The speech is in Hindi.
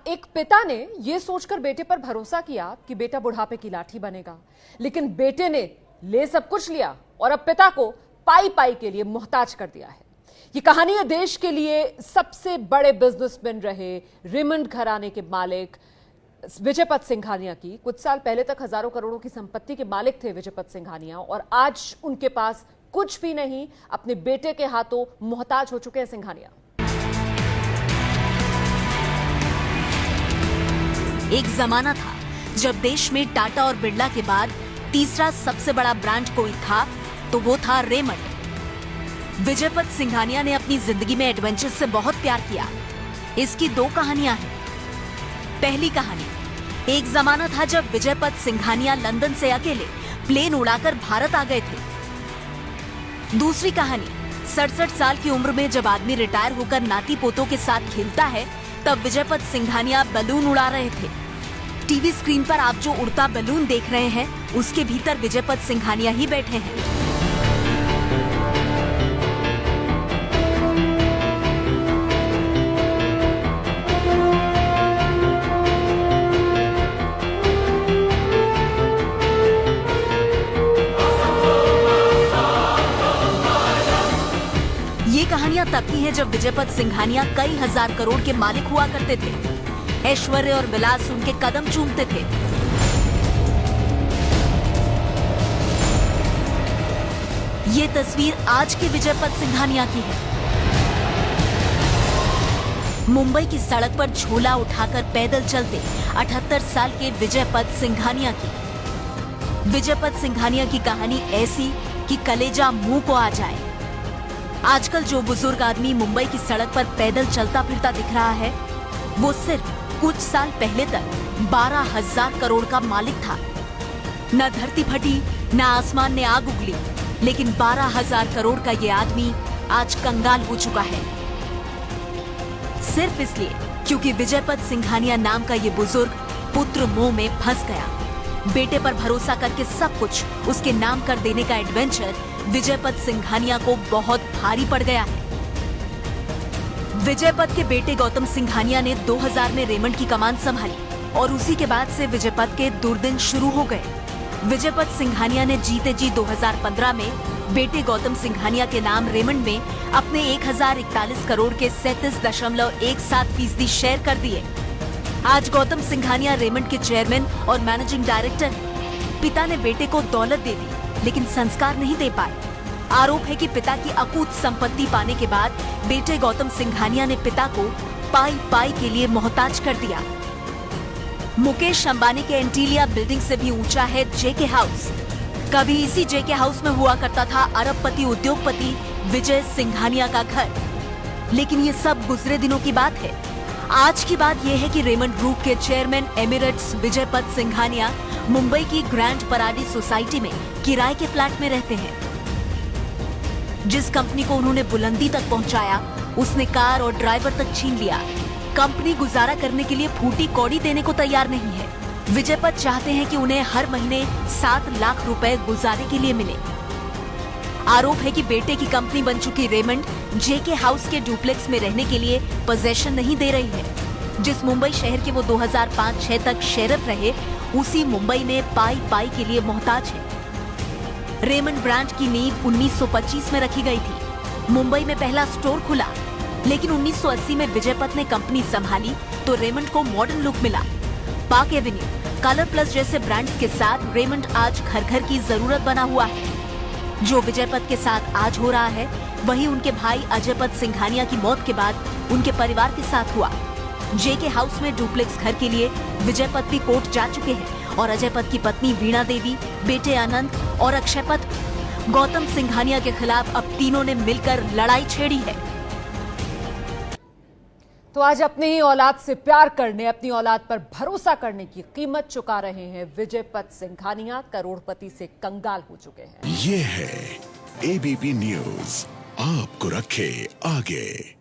एक पिता ने यह सोचकर बेटे पर भरोसा किया कि बेटा बुढ़ापे की लाठी बनेगा, लेकिन बेटे ने ले सब कुछ लिया और अब पिता को पाई पाई के लिए मोहताज कर दिया है। ये कहानी है देश के लिए सबसे बड़े बिजनेसमैन रहे रेमंड घराने के मालिक विजयपत सिंघानिया की। कुछ साल पहले तक हजारों करोड़ों की संपत्ति के मालिक थे विजयपत सिंघानिया, और आज उनके पास कुछ भी नहीं, अपने बेटे के हाथों मोहताज हो चुके हैं सिंघानिया। एक जमाना था जब देश में टाटा और बिरला के बाद तीसरा सबसे बड़ा ब्रांड कोई था तो वो था रेमंड। विजयपत सिंघानिया ने अपनी जिंदगी में एडवेंचर से बहुत प्यार किया। इसकी दो कहानियां हैं। पहली कहानी, एक जमाना था जब विजयपत सिंघानिया लंदन से अकेले प्लेन उड़ाकर भारत आ गए थे। दूसरी कहानी, 67 साल की उम्र में जब आदमी रिटायर होकर नाती पोतों के साथ खेलता है तब विजयपत सिंघानिया बलून उड़ा रहे थे। टीवी स्क्रीन पर आप जो उड़ता बलून देख रहे हैं उसके भीतर विजयपत सिंघानिया ही बैठे हैं। ये कहानियां तब की हैं जब विजयपत सिंघानिया कई हजार करोड़ के मालिक हुआ करते थे। ऐश्वर्य और विलास उनके कदम चूमते थे। ये तस्वीर आज के विजयपत सिंघानिया की है। मुंबई की सड़क पर झोला उठाकर पैदल चलते 78 साल के विजयपत सिंघानिया की। विजयपत सिंघानिया की कहानी ऐसी कि कलेजा मुंह को आ जाए। आजकल जो बुजुर्ग आदमी मुंबई की सड़क पर पैदल चलता फिरता दिख रहा है वो सिर्फ कुछ साल पहले तक 12,000 करोड़ का मालिक था। न धरती फटी न आसमान ने आग उगली, लेकिन 12,000 करोड़ का ये आदमी आज कंगाल हो चुका है। सिर्फ इसलिए क्योंकि विजयपत सिंघानिया नाम का ये बुजुर्ग पुत्र मोह में फंस गया। बेटे पर भरोसा करके सब कुछ उसके नाम कर देने का एडवेंचर विजयपत सिंघानिया को बहुत भारी पड़ गया है। विजयपत के बेटे गौतम सिंघानिया ने 2000 में रेमंड की कमान संभाली और उसी के बाद से विजयपत के दुर्दिन शुरू हो गए। विजयपत सिंघानिया ने जीते जी 2015 में बेटे गौतम सिंघानिया के नाम रेमंड में अपने 1041 करोड़ के 37.17% शेयर कर दिए। आज गौतम सिंघानिया रेमंड के चेयरमैन और मैनेजिंग डायरेक्टर हैं। पिता ने बेटे को दौलत दे दी लेकिन संस्कार नहीं दे पाए। आरोप है कि पिता की अकूत संपत्ति पाने के बाद बेटे गौतम सिंघानिया ने पिता को पाई पाई के लिए मोहताज कर दिया। मुकेश अंबानी के एंटीलिया बिल्डिंग से भी ऊंचा है जेके हाउस। कभी इसी जेके हाउस में हुआ करता था अरबपति उद्योगपति विजय सिंघानिया का घर, लेकिन ये सब गुजरे दिनों की बात है। आज की बात यह है कि रेमंड ग्रुप के चेयरमैन एमिरेट्स विजयपत सिंघानिया मुंबई की ग्रैंड पराडी सोसाइटी में किराए के फ्लैट में रहते हैं। जिस कंपनी को उन्होंने बुलंदी तक पहुंचाया उसने कार और ड्राइवर तक छीन लिया। कंपनी गुजारा करने के लिए फूटी कौड़ी देने को तैयार नहीं है। विजयपत चाहते हैं कि उन्हें हर महीने 7 लाख रुपए गुजारे के लिए मिले। आरोप है कि बेटे की कंपनी बन चुकी रेमंड जेके हाउस के डुप्लेक्स में रहने के लिए पोजीशन नहीं दे रही है। जिस मुंबई शहर के वो 2005-06 तक शेरिफ रहे उसी मुंबई में पाई पाई के लिए मोहताज है। रेमंड ब्रांड की नींव 1925 में रखी गई थी। मुंबई में पहला स्टोर खुला, लेकिन 1980 में विजयपत ने कंपनी संभाली तो रेमंड को मॉडर्न लुक मिला। पार्क एवेन्यू, कलर प्लस जैसे ब्रांड्स के साथ रेमंड आज घर घर की जरूरत बना हुआ है। जो विजयपत के साथ आज हो रहा है वही उनके भाई अजयपत सिंघानिया की मौत के बाद उनके परिवार के साथ हुआ। जेके हाउस में डुप्लेक्स घर के लिए विजयपत भी कोर्ट जा चुके हैं और अजयपत की पत्नी वीणा देवी, बेटे आनंद और अक्षयपत गौतम सिंघानिया के खिलाफ अब तीनों ने मिलकर लड़ाई छेड़ी है। तो आज अपनी ही औलाद से प्यार करने, अपनी औलाद पर भरोसा करने की कीमत चुका रहे हैं विजयपत सिंघानिया। करोड़पति से कंगाल हो चुके हैं। ये है एबीपी न्यूज़, आपको रखे आगे।